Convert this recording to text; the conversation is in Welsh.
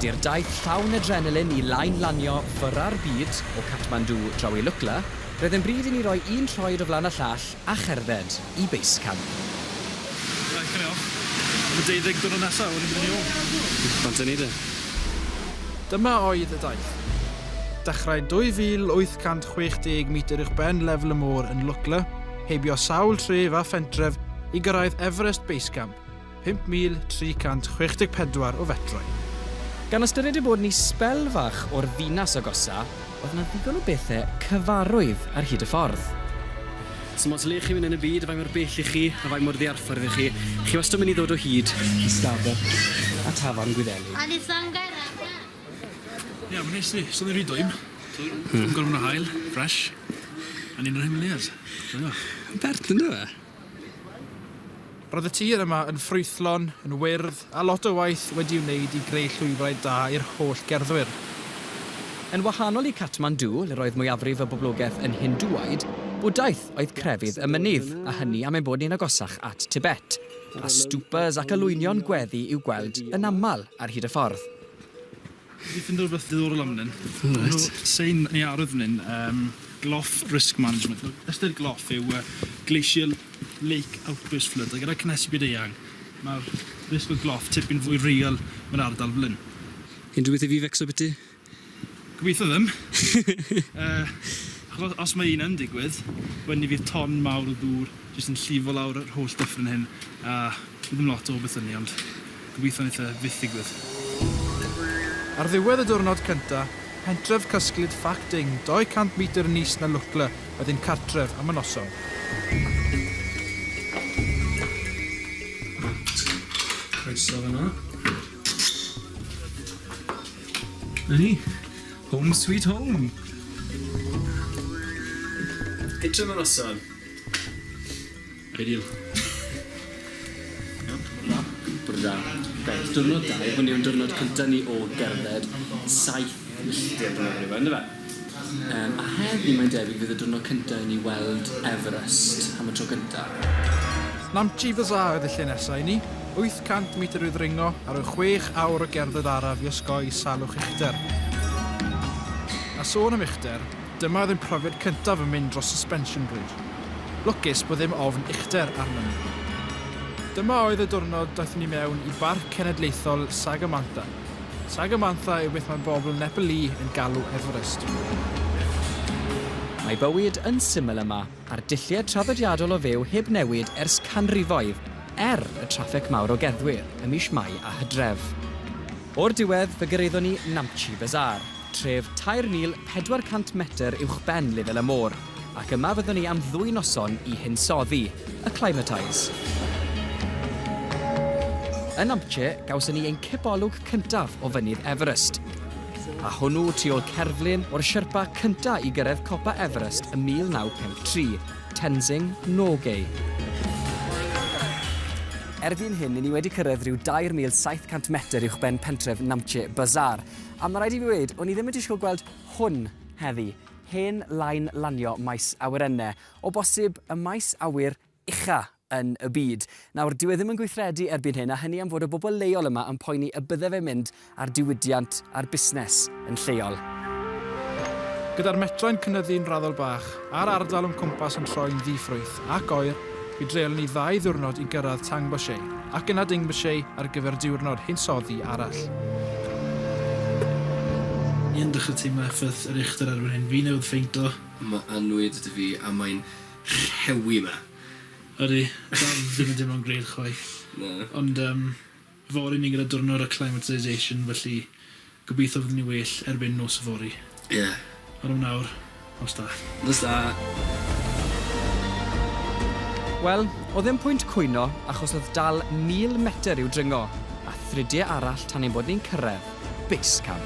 Wedi'r daith llawn adrenalin I lain lanio ffyrra'r byd o Kathmandu draw I Lukla, roedd yn bryd I ni roi un troed o flaen y llall a cherdded I base camp. Right, come off. Am y 12 diwrnod nesaf, wedi mynd i ôl. Pant yn neud e? Dyma oedd y daith. Dechrau 2,860 metr uwch ben lefel y môr yn Lukla, heibio sawl tref a phentref I gyrraedd Everest Base Camp, 5,364 o fetroedd. Gan ystyried I bod ni sbel fach o'r ddinas agosa, oedd yna ddigon o bethau cyfarwydd ar hyd y ffordd. So mos le chi mynd yn y byd, a faint mor bell I chi, a faint mor ddiarffordd I chi. Chi wastad mynd I ddod o hyd I Starbucks a Tafarn Gwyddeli. Ie, mae'n nes i. So'n i'n rhy dwym. Yn gorfod yn hael, fresh. A ni'n yr Himalayas. Bert yn dweud? Roedd y tir yma yn ffrwythlon, yn wyrdd, a lot o waith wedi wneud I greu llwybrau da i'r holl gerddwyr. Yn wahanol I Kathmandu, le roedd mwyafrif y boblogaeth yn Hindŵaid, bwdaeth oedd crefydd y mynydd, a hynny am ein bod ni'n agosach at Tibet, a stwpas ac alwynion gweddi i'w gweld yn aml ar hyd y ffordd. Fi ffind o'r beth ddiddorol am hyn. Nhw sein ni arwydd fan hyn, Gloff Risk Management. Ystyr Gloff yw Glacial Lake Outburst Flood. A gyda cynnesu byd eang, mae'r risg o Gloff tipyn fwy real mewn ardal fel hyn. Unrhyw beth I fi fecso beth I? Gobeithio ddim. Os mae un yn digwydd, wedyn fydd ton mawr o ddŵr jyst yn llifo lawr yr holl stuff yn hyn. A bydd ddim lot o beth yna, ond gobeithio wneud e fyth digwydd. Ar ddiwedd y diwrnod cyntaf, pentref cysglyd Ffacting 200 metr yn is na Lukla oedd ein cartref am y noson. Croeso fan'na. Ni, home sweet home. Edrych am y noson. Ideal. Bwrda. Beth, diwrnod da, hwn yw'n diwrnod cyntaf ni o gerdded 7 milltir blynedd yn ynddo fe. A heddi mae'n debyg fydd y diwrnod cyntaf ni weld Everest am y tro cyntaf. Namche Bazaar oedd y lle nesaf I ni, 800 metr o ddringo ar y 6 awr o gerdded araf I osgoi salwch uchder. A sôn am uchder, dyma oedd yn profiad cyntaf yn mynd dros suspension bridge. Lwcus bod ddim ofn uchder arno ni. Dyma oedd y diwrnod daeth ni mewn I barc cenedlaethol Sagamantha. Sagamantha yw beth mae bobl Nepali yn galw Everest. Mae bywyd yn syml yma, a'r dulliau traddodiadol o fyw heb newid ers canrifoedd, y traffig mawr o gerddwyr ym mis Mai a Hydref. O'r diwedd, fe gyrraeddon ni Namche Bazaar, tref 3,400 metr uwchben lefel y môr, ac yma fyddwn ni am 2 noson I hinsoddi, acclimatise. Yn Namche, gawson ni ein cibolwg cyntaf o fynydd Everest, a hwnnw tu ôl cerflun o'r Sherpa cyntaf I gyrraedd copa Everest ym 1953, Tenzing Norgay. Erbyn hyn, ni wedi cyrraedd rhyw 2,700 metr uwchben pentref Namche Bazaar, a mae rhaid I fi wedi, o'n I ddim wedi disgwyl gweld hwn heddi, hen lain lanio maes awyrennau, o bosib y maes awyr ucha yn y byd. Nawr, dyw e ddim yn gweithredu erbyn hyn, a hynny am fod y bobl leol yma yn poeni y bydde fe mynd ar diwydiant a'r busnes yn lleol. Gyda'r metro'n cynyddu'n raddol bach, a'r ardal yn cwmpas yn troi'n ddiffrwyth ac oer, fi dreul ni 2 ddiwrnod I gyrraedd Tangboche, ac yna Dingboche ar gyfer diwrnod hinsoddi arall. Ni'n dechrau teimlo effaith yr uchder erbyn hyn. Fi newydd ffeinto. Mae anwyd ydw fi a mae'n rhewi yma. Ydy, dal ddim yn dim ond greid chwaith. Ond fori ni gyda diwrnod acclimatisation, felly gobeithio fydd ni well erbyn nos y fori. Ie. Ond am nawr, nos da. Nos da. Wel, o ddim pwynt cwyno achos oedd dal 1,000 metr i'w dringo, a thridiau arall tan ein bod ni'n cyrraedd base camp.